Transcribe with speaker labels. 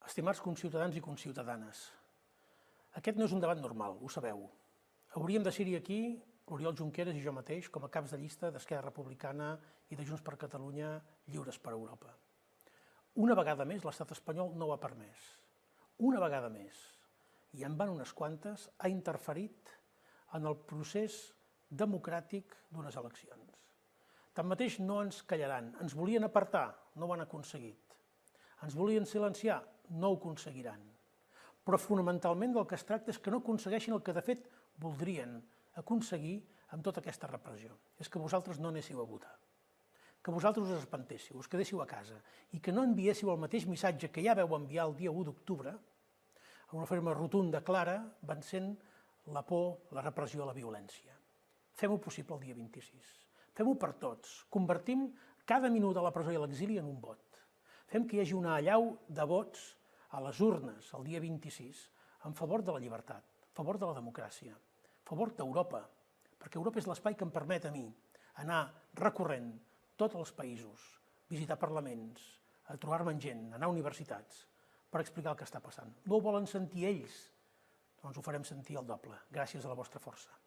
Speaker 1: Estimats conciutadans i conciutadanes, aquest no és un debat normal, ho sabeu. Hauríem de ser-hi aquí, Oriol Junqueras i jo mateix, com a caps de llista d'Esquerra Republicana i de Junts per Catalunya Lliures per Europa. Una vegada més l'estat espanyol no ho ha permès. Una vegada més, i en van unes quantes, ha interferit en el procés democràtic d'unes eleccions. Tanmateix no ens callaran, ens volien apartar, no ho han aconseguit. Ens volien silenciar, no ho aconseguiran. Però fonamentalment del que es tracta és que no aconsegueixin el que de fet voldrien aconseguir amb tota aquesta repressió. És que vosaltres no anéssiu a votar, que vosaltres us espantéssiu, us quedéssiu a casa i que no enviéssiu el mateix missatge que ja vau enviar el dia 1 d'octubre, amb una forma rotunda, clara, vencent la por, la repressió, la violència. Fem-ho possible el dia 26. Fem-ho per tots. Convertim cada minut a la presó i a l'exili en un vot. Fem que hi hagi una allau de vots a les urnes el dia 26 en favor de la llibertat, a favor de la democràcia, a favor d'Europa, perquè Europa és l'espai que em permet a mi anar recorrent tots els països, visitar parlaments, a trobar-me amb gent, anar a universitats, per explicar el que està passant. No ho volen sentir ells? Doncs ho farem sentir el doble, gràcies a la vostra força.